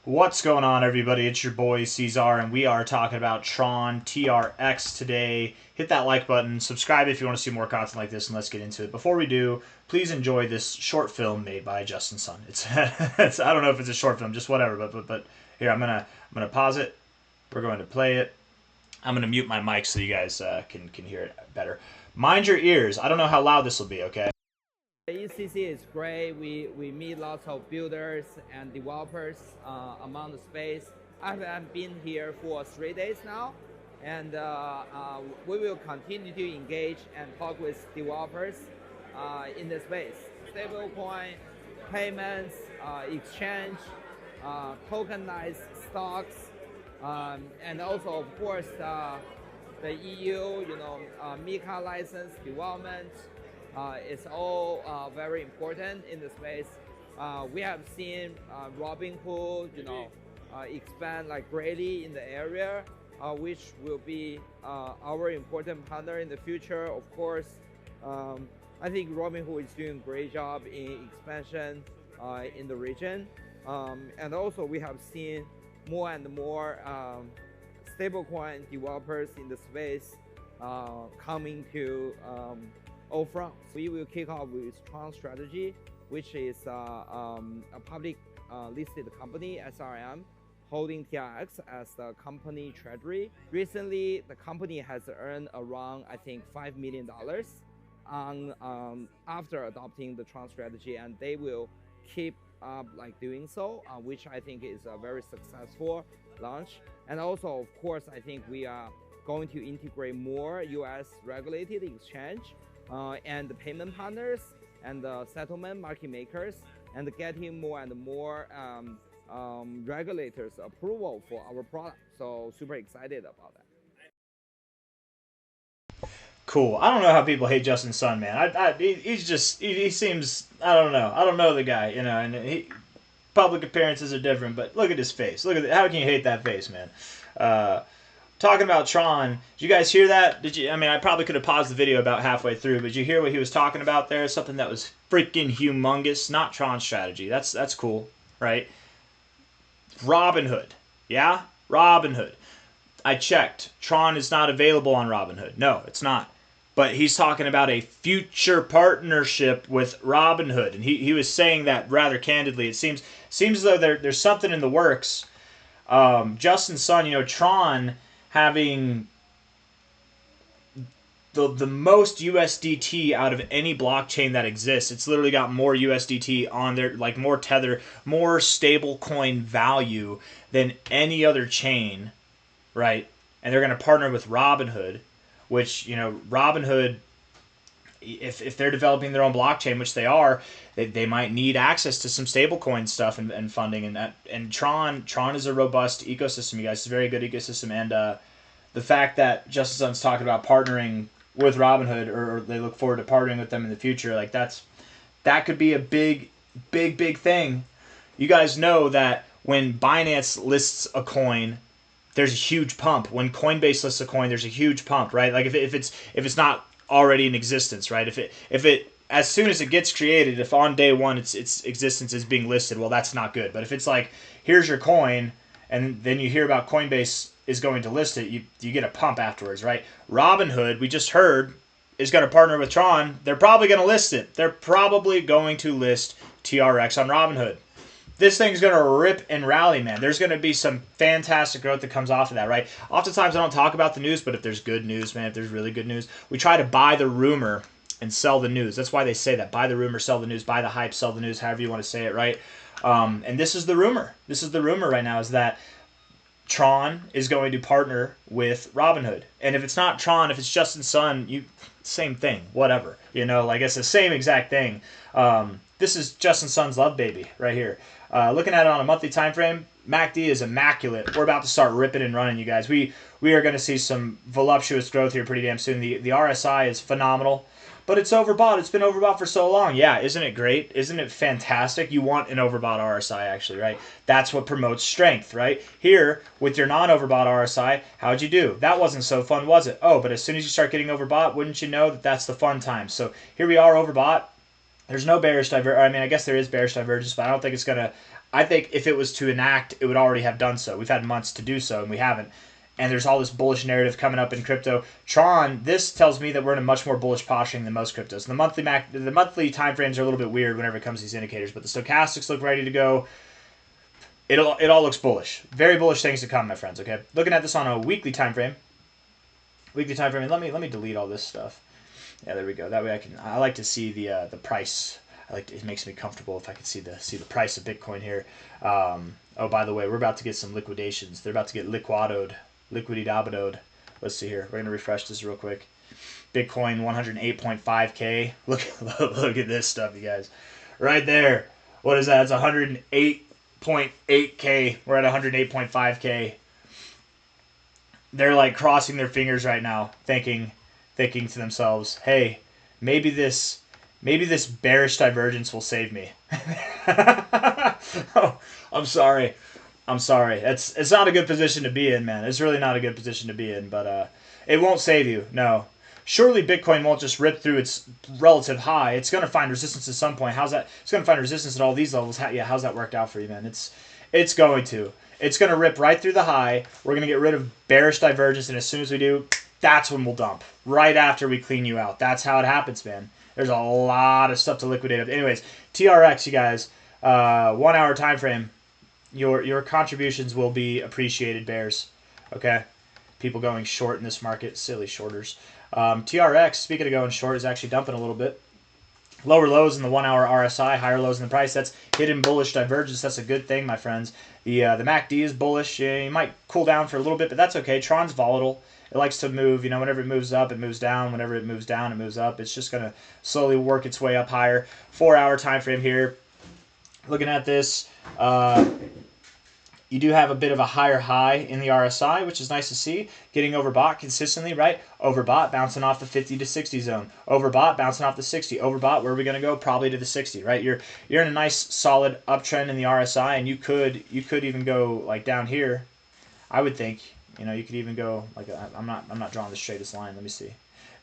What's going on, everybody? It's your boy C-Zar, and we are talking about Tron TRX today. Hit that like button, subscribe if you want to see more content like this, and let's get into it. Before we do, please enjoy this short film made by Justin Sun. It's I don't know if it's a short film, just whatever. But here I'm gonna pause it. We're going to play it. I'm gonna mute my mic so you guys can hear it better. Mind your ears. I don't know how loud this will be. Okay. ECC is great. We meet lots of builders and developers among the space. I've been here for 3 days now, and we will continue to engage and talk with developers in the space. Stablecoin, payments, exchange, tokenized stocks, and also of course the EU, MiCA license development. It's all very important in the space. We have seen Robinhood, expand like greatly in the area, which will be our important partner in the future. Of course, I think Robinhood is doing a great job in expansion in the region, and also we have seen more and more stablecoin developers in the space coming to all fronts. We will kick off with Tron Strategy, which is a public listed company, SRM, holding TRX as the company treasury. Recently, the company has earned around, I think, $5 million on after adopting the Tron Strategy, and they will keep like doing so, which I think is a very successful launch. And also, of course, I think we are going to integrate more US regulated exchange and the payment partners and the settlement market makers, and getting more and more regulators approval for our product. So super excited about that. Cool. I don't know how people hate Justin Sun, man. He seems, I don't know. I don't know the guy, and public appearances are different, but look at his face. How can you hate that face, man? Talking about Tron, did you guys hear that? I probably could have paused the video about halfway through, but did you hear what he was talking about there? Something that was freaking humongous. Not Tron Strategy. That's cool, right? Robinhood. Yeah? Robinhood. I checked. Tron is not available on Robinhood. No, it's not. But he's talking about a future partnership with Robinhood, and he was saying that rather candidly. It seems as though there's something in the works. Justin Sun, Tron having the most USDT out of any blockchain that exists. It's literally got more USDT on there, like more Tether, more stable coin value than any other chain, right? And they're going to partner with Robinhood, which, Robinhood, if they're developing their own blockchain, which they are, they might need access to some stablecoin stuff and funding, and Tron is a robust ecosystem, you guys. It's a very good ecosystem, and the fact that Justin Sun's talking about partnering with Robinhood, or they look forward to partnering with them in the future, like that could be a big thing. You guys know that when Binance lists a coin, there's a huge pump. When Coinbase lists a coin, there's a huge pump, right? Like if it's not already in existence, right? If it as soon as it gets created, if on day one its existence is being listed, well, that's not good. But if it's like, here's your coin, and then you hear about Coinbase is going to list it, you get a pump afterwards, right? Robinhood, we just heard, is going to partner with Tron. They're probably going to list it. They're probably going to list TRX on Robinhood. This thing's going to rip and rally, man. There's going to be some fantastic growth that comes off of that, right? Oftentimes I don't talk about the news, but if there's good news, man, if there's really good news, we try to buy the rumor and sell the news. That's why they say that. Buy the rumor, sell the news. Buy the hype, sell the news, however you want to say it, right? And this is the rumor. This is the rumor right now, is that Tron is going to partner with Robinhood. And if it's not Tron, if it's Justin Sun, same thing, whatever. Like it's the same exact thing. This is Justin Sun's love baby right here. Looking at it on a monthly time frame, MACD is immaculate. We're about to start ripping and running, you guys. We are going to see some voluptuous growth here pretty damn soon. The RSI is phenomenal, but it's overbought. It's been overbought for so long. Yeah, isn't it great? Isn't it fantastic? You want an overbought RSI, actually, right? That's what promotes strength, right? Here, with your non-overbought RSI, how'd you do? That wasn't so fun, was it? Oh, but as soon as you start getting overbought, wouldn't you know that that's the fun time? So here we are overbought. There's no bearish divergence. I guess there is bearish divergence, but I don't think it's going to I think if it was to enact, it would already have done so. We've had months to do so, and we haven't. And there's all this bullish narrative coming up in crypto. Tron, this tells me that we're in a much more bullish posturing than most cryptos. And the monthly time frames are a little bit weird whenever it comes to these indicators, but the stochastics look ready to go. It all looks bullish. Very bullish things to come, my friends. Okay, looking at this on a weekly time frame. Weekly time frame. And let me delete all this stuff. Yeah, there we go. That way I like to see the price. It makes me comfortable if I can see the price of Bitcoin here. Oh, by the way, we're about to get some liquidations. They're about to get liquidadoed. Let's see here. We're gonna refresh this real quick. Bitcoin 108.5K. Look at this stuff, you guys. Right there. What is that? It's 108.8K. We're at 108.5K. They're like crossing their fingers right now, thinking to themselves, "Hey, maybe this bearish divergence will save me." Oh, I'm sorry. It's not a good position to be in, man. It's really not a good position to be in, but it won't save you. No. Surely Bitcoin won't just rip through its relative high. It's going to find resistance at some point. How's that? It's going to find resistance at all these levels. How's that worked out for you, man? It's going to. It's going to rip right through the high. We're going to get rid of bearish divergence, and as soon as we do, that's when we'll dump. Right after we clean you out. That's how it happens, man. There's a lot of stuff to liquidate. Anyways, TRX, you guys, 1 hour time frame. Your contributions will be appreciated, bears. Okay, people going short in this market, silly shorters. TRX, speaking of going short, is actually dumping a little bit. Lower lows in the 1 hour RSI, higher lows in the price. That's hidden bullish divergence. That's a good thing, my friends. The MACD is bullish. You might cool down for a little bit, but that's okay. Tron's volatile. It likes to move. Whenever it moves up, it moves down. Whenever it moves down, it moves up. It's just going to slowly work its way up higher. 4 hour time frame here. Looking at this, you do have a bit of a higher high in the RSI, which is nice to see. Getting overbought consistently, right? Overbought, bouncing off the 50 to 60 zone. Overbought, bouncing off the 60. Overbought, where are we going to go? Probably to the 60, right? You're in a nice solid uptrend in the RSI, and you could even go like down here. I would think, you could even go like I'm not drawing the straightest line. Let me see.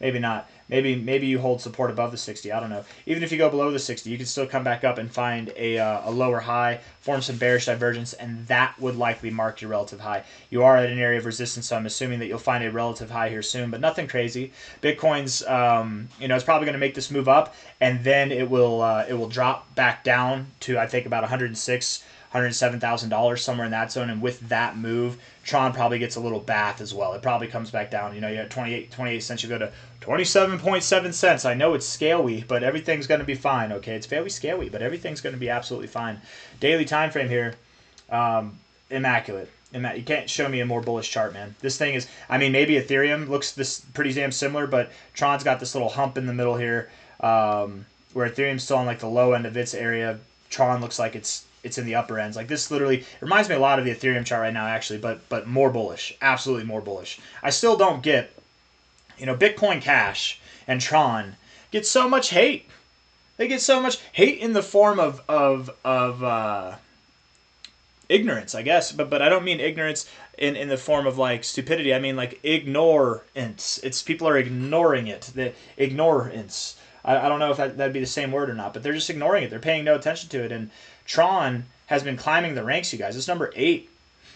Maybe not. Maybe you hold support above the 60. I don't know. Even if you go below the 60, you can still come back up and find a lower high, form some bearish divergence, and that would likely mark your relative high. You are at an area of resistance, so I'm assuming that you'll find a relative high here soon, but nothing crazy. Bitcoin's, it's probably going to make this move up, and then it will drop back down to, I think, about $107,000, somewhere in that zone. And with that move, Tron probably gets a little bath as well. It probably comes back down. You're at 28 cents. You go to 27.7 cents. I know it's scaly, but everything's going to be fine. Okay, it's very scaly, but everything's going to be absolutely fine. Daily time frame here, immaculate. You can't show me a more bullish chart, man. This thing is, maybe Ethereum looks this pretty damn similar, but Tron's got this little hump in the middle here, where Ethereum's still on like the low end of its area. Tron looks like it's in the upper ends. Like this literally reminds me a lot of the Ethereum chart right now, actually, but more bullish. Absolutely more bullish. I still don't get, Bitcoin Cash and Tron get so much hate. They get so much hate in the form of ignorance, I guess. But I don't mean ignorance in the form of like stupidity. I mean like ignorance. People are ignoring it. The ignorance. I don't know if that'd be the same word or not, but they're just ignoring it. They're paying no attention to it. And Tron has been climbing the ranks, you guys. It's number 8.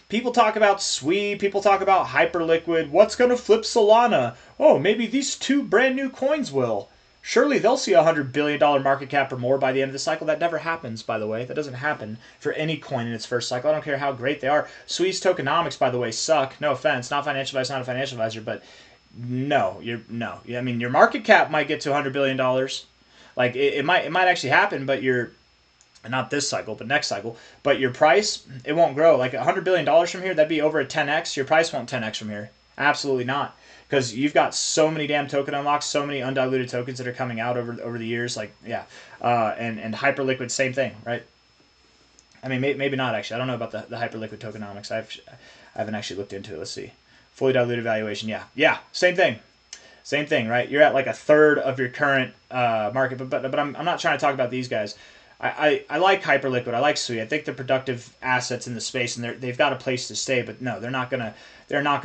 People talk about SWE. People talk about Hyperliquid. What's going to flip Solana? Oh, maybe these 2 brand new coins will. Surely they'll see a $100 billion market cap or more by the end of the cycle. That never happens, by the way. That doesn't happen for any coin in its first cycle. I don't care how great they are. SWE's tokenomics, by the way, suck. No offense. Not a financial advisor, but no. Your market cap might get to $100 billion. Like it might actually happen, but not this cycle, but next cycle. But your price, it won't grow. Like $100 billion from here, that'd be over a 10x. Your price won't 10x from here. Absolutely not. Because you've got so many damn token unlocks, so many undiluted tokens that are coming out over the years. Like, yeah. And Hyperliquid, same thing, right? Maybe not, actually. I don't know about the Hyperliquid tokenomics. I haven't actually looked into it. Let's see. Fully diluted valuation, yeah. Yeah, same thing. Same thing, right? You're at like a third of your current market. But I'm not trying to talk about these guys. I like Hyperliquid. I like SWE. I think they're productive assets in the space, and they've got a place to stay. But no, they're not gonna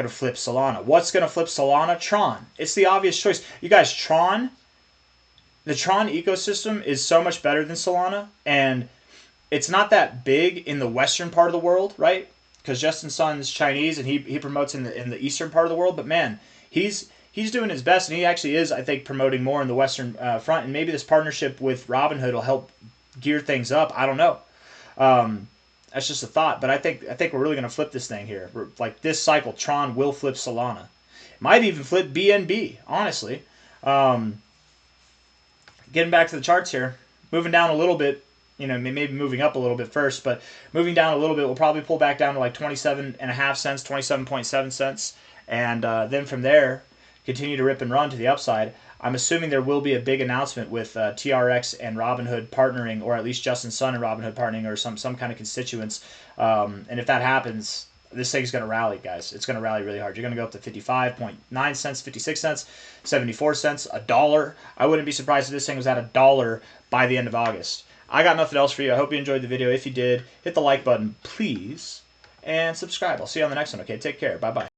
flip Solana. What's gonna flip Solana? Tron. It's the obvious choice. You guys, Tron. The Tron ecosystem is so much better than Solana, and it's not that big in the western part of the world, right? Because Justin Sun's Chinese and he promotes in the eastern part of the world. But man, he's doing his best, and he actually is, I think, promoting more in the western front. And maybe this partnership with Robinhood will help gear things up. I don't know. That's just a thought, but I think we're really going to flip this thing here. Like this cycle, Tron will flip Solana. Might even flip BNB, honestly. Getting back to the charts here, moving down a little bit. Maybe moving up a little bit first, but moving down a little bit, we'll probably pull back down to like 27.5 cents, 27.7 cents, and then from there, continue to rip and run to the upside. I'm assuming there will be a big announcement with TRX and Robinhood partnering, or at least Justin Sun and Robinhood partnering, or some kind of constituents. And if that happens, this thing's going to rally, guys. It's going to rally really hard. You're going to go up to 55.9 cents, 56 cents, 74 cents, $1. I wouldn't be surprised if this thing was at $1 by the end of August. I got nothing else for you. I hope you enjoyed the video. If you did, hit the like button, please, and subscribe. I'll see you on the next one, okay? Take care. Bye-bye.